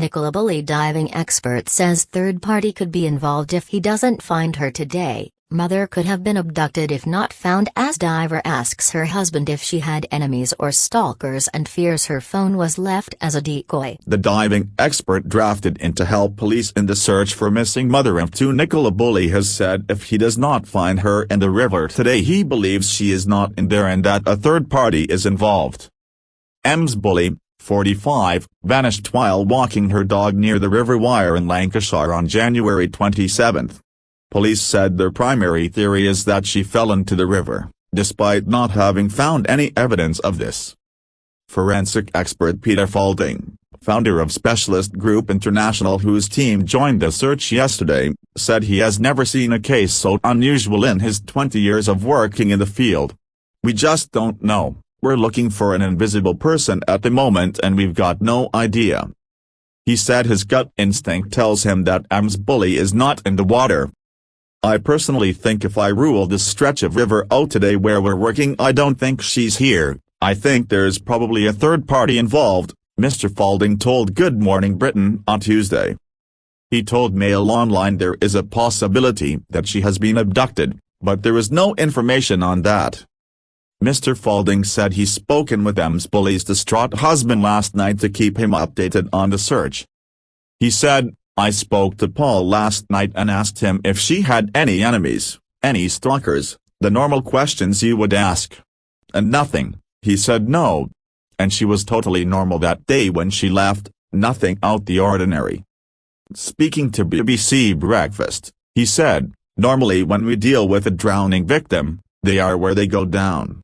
Nicola Bulley, diving expert, says third party could be involved if he doesn't find her today. Mother could have been abducted if not found, as diver asks her husband if she had enemies or stalkers and fears her phone was left as a decoy. The diving expert drafted in to help police in the search for missing mother of two. Nicola Bulley has said if he does not find her in the river today, he believes she is not in there and that a third party is involved. Ms. Bulley, 45, vanished while walking her dog near the River Wyre in Lancashire on January 27. Police said their primary theory is that she fell into the river, despite not having found any evidence of this. Forensic expert Peter Faulding, founder of Specialist Group International, whose team joined the search yesterday, said he has never seen a case so unusual in his 20 years of working in the field. "We just don't know. We're looking for an invisible person at the moment and we've got no idea." He said his gut instinct tells him that Ms. Bulley is not in the water. "I personally think if I rule this stretch of river out today where we're working, I don't think she's here. I think there's probably a third party involved," Mr. Faulding told Good Morning Britain on Tuesday. He told Mail Online there is a possibility that she has been abducted, but there is no information on that. Mr. Faulding said he's spoken with Ms. Bulley's distraught husband last night to keep him updated on the search. He said, "I spoke to Paul last night and asked him if she had any enemies, any stalkers, the normal questions you would ask. And nothing. He said no. And she was totally normal that day when she left, nothing out the ordinary." Speaking to BBC Breakfast, he said, "Normally when we deal with a drowning victim, they are where they go down.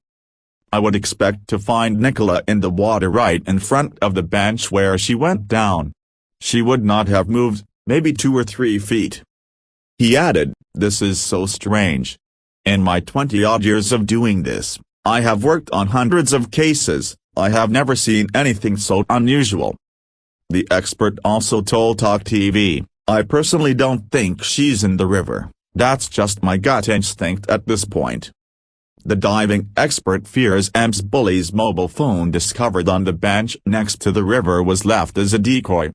I would expect to find Nicola in the water right in front of the bench where she went down. She would not have moved, maybe 2 or 3 feet." He added, "This is so strange. In my 20-odd years of doing this, I have worked on hundreds of cases, I have never seen anything so unusual." The expert also told Talk TV, "I personally don't think she's in the river, that's just my gut instinct at this point." The diving expert fears Ms. Bulley's mobile phone discovered on the bench next to the river was left as a decoy.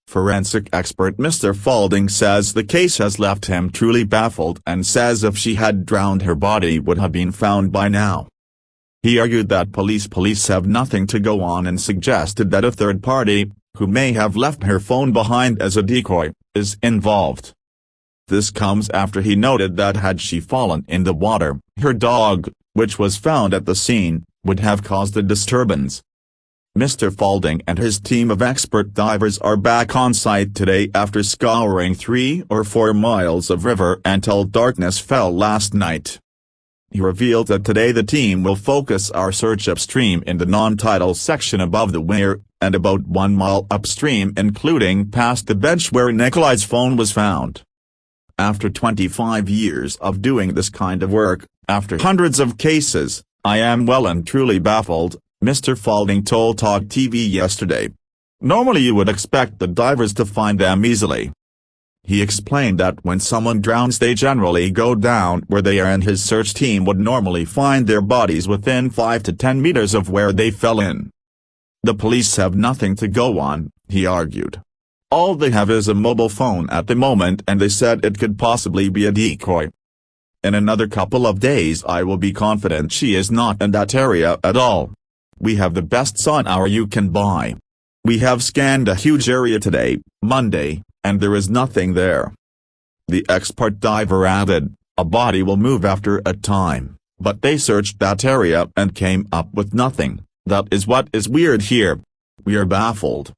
Forensic expert Mr. Faulding says the case has left him truly baffled and says if she had drowned her body would have been found by now. He argued that police have nothing to go on and suggested that a third party, who may have left her phone behind as a decoy, is involved. This comes after he noted that had she fallen in the water, her dog, which was found at the scene, would have caused a disturbance. Mr. Faulding and his team of expert divers are back on site today after scouring 3 or 4 miles of river until darkness fell last night. He revealed that today the team will focus our search upstream in the non-tidal section above the weir, and about 1 mile upstream, including past the bench where Nicola's phone was found. "After 25 years of doing this kind of work, after hundreds of cases, I am well and truly baffled," Mr. Faulding told Talk TV yesterday. "Normally you would expect the divers to find them easily." He explained that when someone drowns they generally go down where they are and his search team would normally find their bodies within 5 to 10 meters of where they fell in. The police have nothing to go on, he argued. All they have is a mobile phone at the moment and they said it could possibly be a decoy. "In another couple of days I will be confident she is not in that area at all. We have the best sonar you can buy. We have scanned a huge area today, Monday, and there is nothing there." The expert diver added, "A body will move after a time, but they searched that area and came up with nothing. That is what is weird here. We are baffled."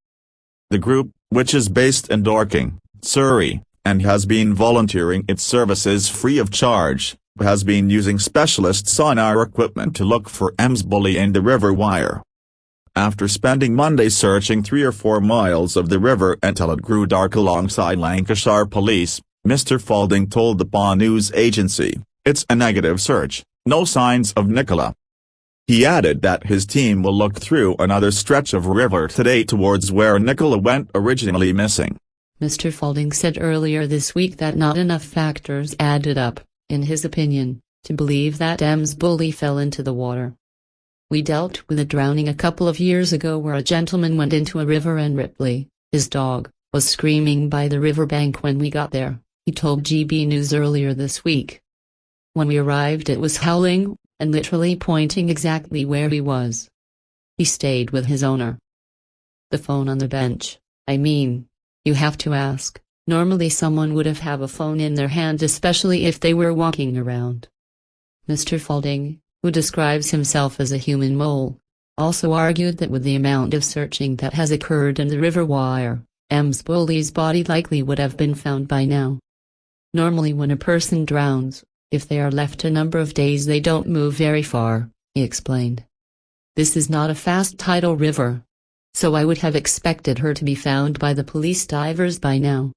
The group, which is based in Dorking, Surrey, and has been volunteering its services free of charge, has been using specialist sonar equipment to look for Ms. Bulley in the River Wyre. After spending Monday searching 3 or 4 miles of the river until it grew dark alongside Lancashire police, Mr. Faulding told the PA news agency, "It's a negative search, no signs of Nicola." He added that his team will look through another stretch of river today towards where Nicola went originally missing. Mr. Faulding said earlier this week that not enough factors added up, in his opinion, to believe that Ms. Bulley fell into the water. "We dealt with a drowning a couple of years ago where a gentleman went into a river in Ripley, His dog was screaming by the riverbank when we got there, he told GB News earlier this week. When we arrived it was howling, and literally pointing exactly where he was. He stayed with his owner. The phone on the bench, I mean, you have to ask, normally someone would have a phone in their hand especially if they were walking around. Mr. Faulding, who describes himself as a human mole, also argued that with the amount of searching that has occurred in the river wire, Bulley's body likely would have been found by now. Normally when a person drowns, if they are left a number of days they don't move very far, he explained. This is not a fast tidal river. So I would have expected her to be found by the police divers by now.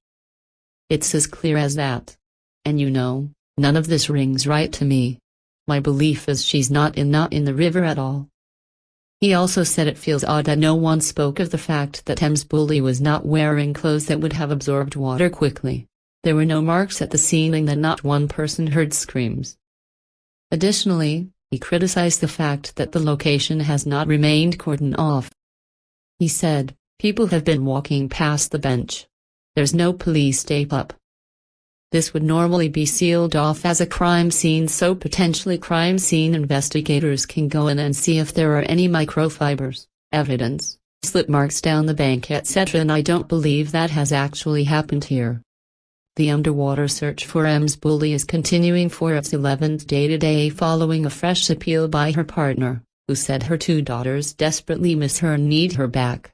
It's as clear as that. And you know, none of this rings right to me. My belief is she's not in the river at all. He also said it feels odd that no one spoke of the fact that Bulley was not wearing clothes that would have absorbed water quickly. There were no marks at the ceiling that not one person heard screams. Additionally, he criticized the fact that the location has not remained cordoned off. He said, people have been walking past the bench. There's no police tape up. This would normally be sealed off as a crime scene so potentially crime scene investigators can go in and see if there are any microfibers, evidence, slip marks down the bank etc. and I don't believe that has actually happened here. The underwater search for Bulley is continuing for its 11th day today following a fresh appeal by her partner, who said her two daughters desperately miss her and need her back.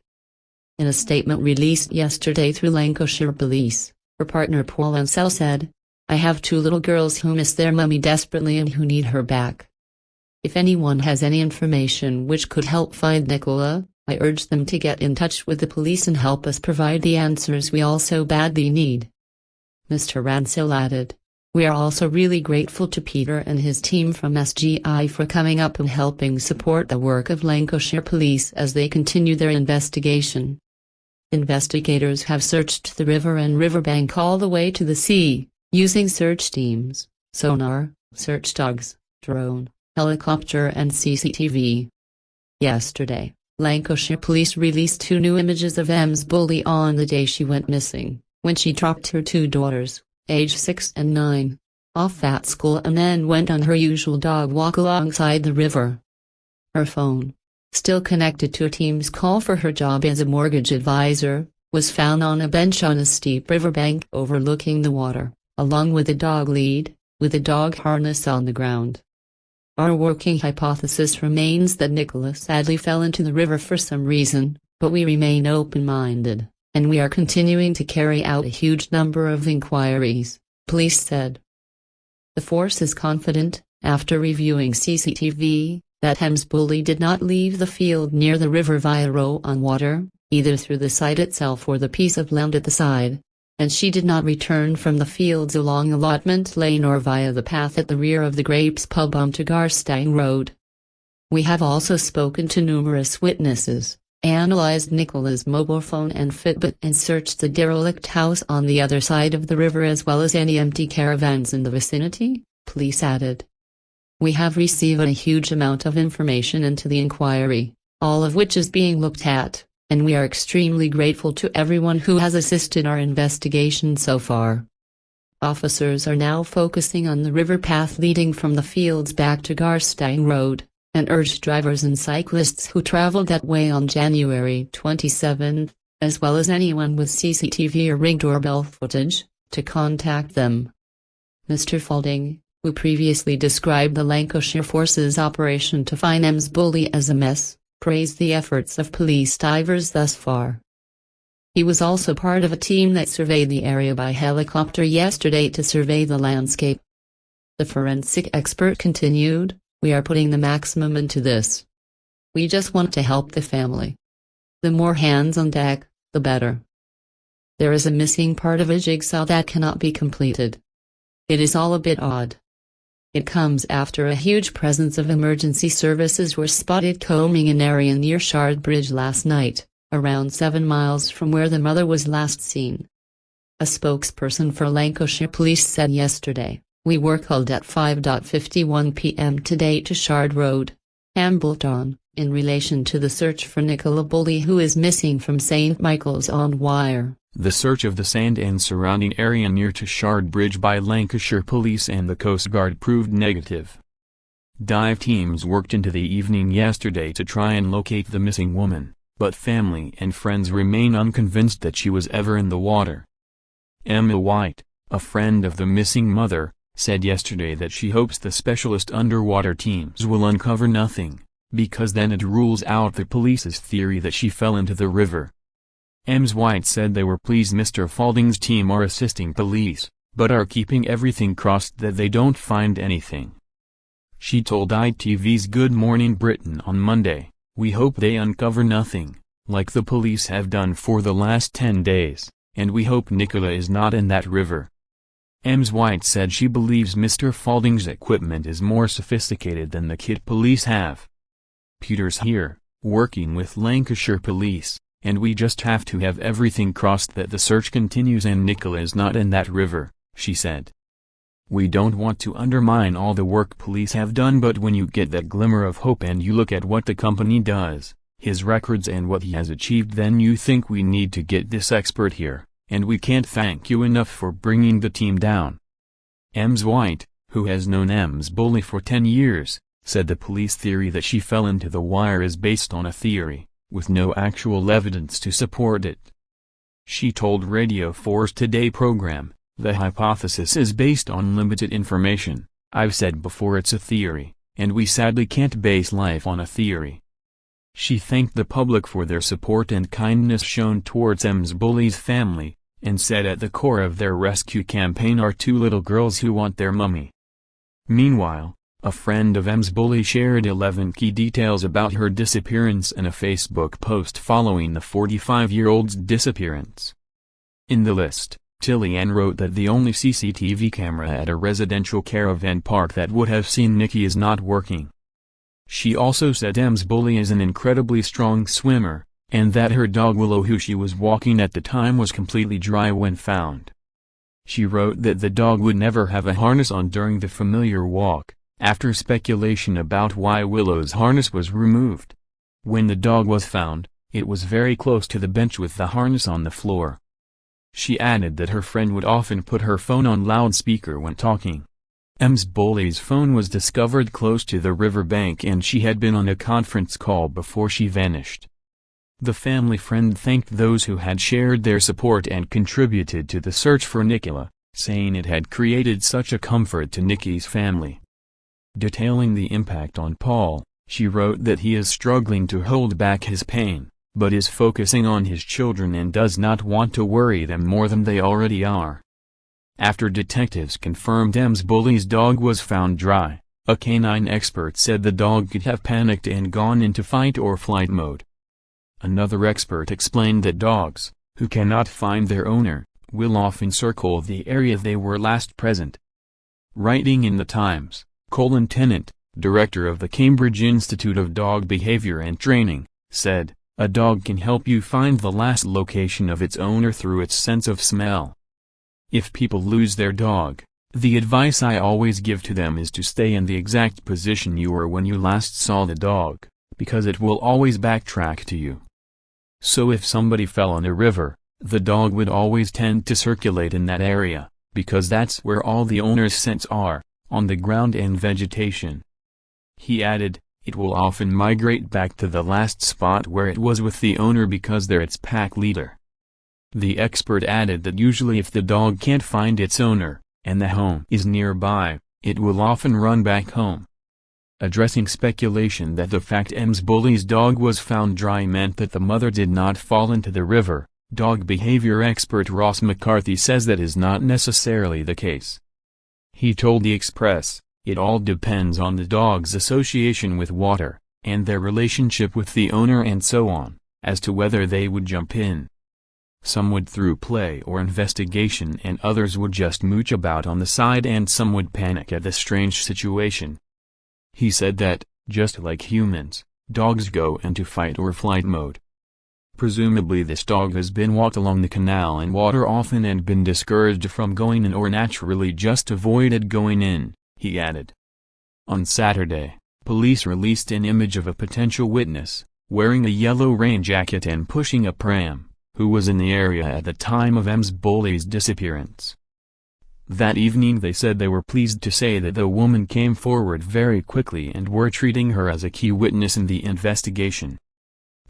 In a statement released yesterday through Lancashire Police, her partner Paul Ansell said, I have two little girls who miss their mummy desperately and who need her back. If anyone has any information which could help find Nicola, I urge them to get in touch with the police and help us provide the answers we all so badly need. Mr. Ansell added, we are also really grateful to Peter and his team from SGI for coming up and helping support the work of Lancashire Police as they continue their investigation. Investigators have searched the river and riverbank all the way to the sea, using search teams, sonar, search dogs, drone, helicopter and CCTV. Yesterday, Lancashire Police released 2 new images of Bulley on the day she went missing, when she dropped her 2 daughters, age 6 and 9, off at school and then went on her usual dog walk alongside the river. Her phone, still connected to a Teams call for her job as a mortgage advisor, was found on a bench on a steep riverbank overlooking the water, along with a dog lead, with a dog harness on the ground. Our working hypothesis remains that Nicola sadly fell into the river for some reason, but we remain open-minded, and we are continuing to carry out a huge number of inquiries, police said. The force is confident, after reviewing CCTV, that Bulley did not leave the field near the river via row on water, either through the site itself or the piece of land at the side, and she did not return from the fields along Allotment Lane or via the path at the rear of the Grapes pub onto Garstang Road. We have also spoken to numerous witnesses, analyzed Nicola's mobile phone and Fitbit and searched the derelict house on the other side of the river as well as any empty caravans in the vicinity, police added. We have received a huge amount of information into the inquiry, all of which is being looked at, and we are extremely grateful to everyone who has assisted our investigation so far. Officers are now focusing on the river path leading from the fields back to Garstang Road, and urged drivers and cyclists who traveled that way on January 27, as well as anyone with CCTV or Ring doorbell footage, to contact them. Mr. Faulding, who previously described the Lancashire Force's operation to find Bulley as a mess, praised the efforts of police divers thus far. He was also part of a team that surveyed the area by helicopter yesterday to survey the landscape. The forensic expert continued, we are putting the maximum into this. We just want to help the family. The more hands on deck, the better. There is a missing part of a jigsaw that cannot be completed. It is all a bit odd. It comes after a huge presence of emergency services were spotted combing an area near Shard Bridge last night, around 7 miles from where the mother was last seen. A spokesperson for Lancashire Police said yesterday, we were called at 5:51 p.m. today to Shard Road, Hambleton, in relation to the search for Nicola Bulley, who is missing from St. Michael's-on-Wye. The search of the sand and surrounding area near to Shard Bridge by Lancashire Police and the Coast Guard proved negative. Dive teams worked into the evening yesterday to try and locate the missing woman, but family and friends remain unconvinced that she was ever in the water. Emma White, a friend of the missing mother, said yesterday that she hopes the specialist underwater teams will uncover nothing, because then it rules out the police's theory that she fell into the river. Ms. White said they were pleased Mr. Faulding's team are assisting police, but are keeping everything crossed that they don't find anything. She told ITV's Good Morning Britain on Monday, "We hope they uncover nothing, like the police have done for the last 10 days, and we hope Nicola is not in that river." Ms. White said she believes Mr. Faulding's equipment is more sophisticated than the kit police have. "Peter's here, working with Lancashire Police, and we just have to have everything crossed that the search continues and Nicola is not in that river," she said. "We don't want to undermine all the work police have done, but when you get that glimmer of hope and you look at what the company does, his records and what he has achieved, then you think we need to get this expert here, and we can't thank you enough for bringing the team down." Ms. White, who has known Ms. Bulley for 10 years, said the police theory that she fell into the wire is based on a theory, with no actual evidence to support it. She told Radio 4's Today program, "The hypothesis is based on limited information. I've said before it's a theory, and we sadly can't base life on a theory." She thanked the public for their support and kindness shown towards Ms. Bulley's family, and said at the core of their rescue campaign are 2 little girls who want their mummy. Meanwhile, a friend of Ms. Bulley shared 11 key details about her disappearance in a Facebook post following the 45-year-old's disappearance. In the list, Tilly Ann wrote that the only CCTV camera at a residential caravan park that would have seen Nikki is not working. She also said Ms. Bulley is an incredibly strong swimmer, and that her dog Willow, who she was walking at the time, was completely dry when found. She wrote that the dog would never have a harness on during the familiar walk, after speculation about why Willow's harness was removed. When the dog was found, it was very close to the bench with the harness on the floor. She added that her friend would often put her phone on loudspeaker when talking. Ms. Bulley's phone was discovered close to the riverbank and she had been on a conference call before she vanished. The family friend thanked those who had shared their support and contributed to the search for Nicola, saying it had created such a comfort to Nikki's family. Detailing the impact on Paul, she wrote that he is struggling to hold back his pain, but is focusing on his children and does not want to worry them more than they already are. After detectives confirmed Ms. Bulley's dog was found dry, a canine expert said the dog could have panicked and gone into fight or flight mode. Another expert explained that dogs, who cannot find their owner, will often circle the area they were last present. Writing in the Times, Colin Tennant, director of the Cambridge Institute of Dog Behavior and Training, said, "A dog can help you find the last location of its owner through its sense of smell. If people lose their dog, the advice I always give to them is to stay in the exact position you were when you last saw the dog, because it will always backtrack to you. So if somebody fell in a river, the dog would always tend to circulate in that area, because that's where all the owner's scents are, on the ground and vegetation." He added, "It will often migrate back to the last spot where it was with the owner because they're its pack leader." The expert added that usually if the dog can't find its owner, and the home is nearby, it will often run back home. Addressing speculation that the fact Ms. Bulley's dog was found dry meant that the mother did not fall into the river, dog behavior expert Ross McCarthy says that is not necessarily the case. He told The Express, "It all depends on the dog's association with water, and their relationship with the owner and so on, as to whether they would jump in. Some would through play or investigation and others would just mooch about on the side and some would panic at the strange situation." He said that, just like humans, dogs go into fight or flight mode. Presumably this dog has been walked along the canal in water often and been discouraged from going in or naturally just avoided going in, he added. On Saturday, Police released an image of a potential witness, wearing a yellow rain jacket and pushing a pram, who was in the area at the time of Ms. Bulley's disappearance. That evening they said they were pleased to say that the woman came forward very quickly and were treating her as a key witness in the investigation.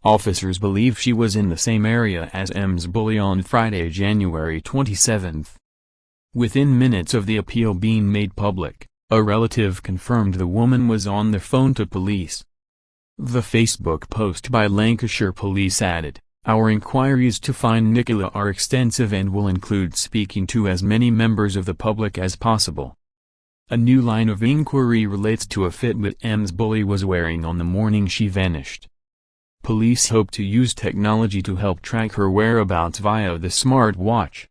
Officers believe she was in the same area as Ms. Bulley on Friday, January 27. Within minutes of the appeal being made public, a relative confirmed the woman was on the phone to police. The Facebook post by Lancashire Police added, "Our inquiries to find Nicola are extensive and will include speaking to as many members of the public as possible." A new line of inquiry relates to a Fitbit Ms. Bulley was wearing on the morning she vanished. Police hope to use technology to help track her whereabouts via the smartwatch.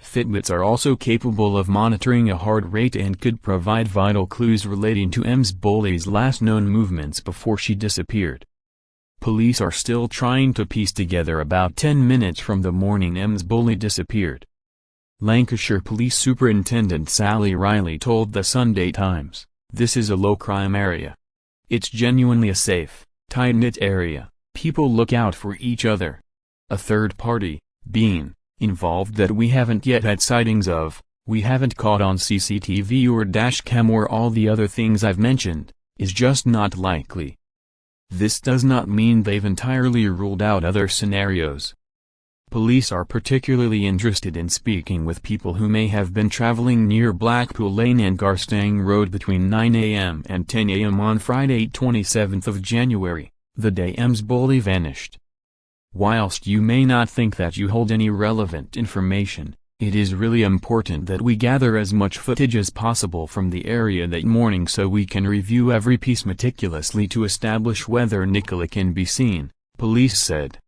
Fitbits are also capable of monitoring a heart rate and could provide vital clues relating to Ms. Bulley's last known movements before she disappeared. Police are still trying to piece together about 10 minutes from the morning Ms. Bulley disappeared. Lancashire Police Superintendent Sally Riley told the Sunday Times, "This is a low-crime area. It's genuinely a safe, tight-knit area. People look out for each other. A third party, being involved that we haven't yet had sightings of, we haven't caught on CCTV or dashcam or all the other things I've mentioned, is just not likely. This does not mean they've entirely ruled out other scenarios." Police are particularly interested in speaking with people who may have been traveling near Blackpool Lane and Garstang Road between 9 a.m. and 10 a.m. on Friday 27th of January, the day Ms. Bulley vanished. Whilst you may not think that you hold any relevant information, it is really important that we gather as much footage as possible from the area that morning so we can review every piece meticulously to establish whether Nicola can be seen, police said.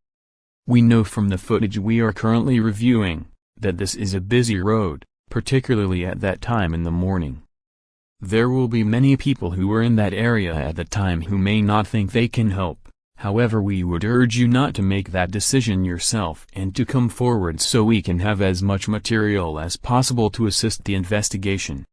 "We know from the footage we are currently reviewing, that this is a busy road, particularly at that time in the morning. There will be many people who were in that area at the time who may not think they can help. However, we would urge you not to make that decision yourself and to come forward so we can have as much material as possible to assist the investigation."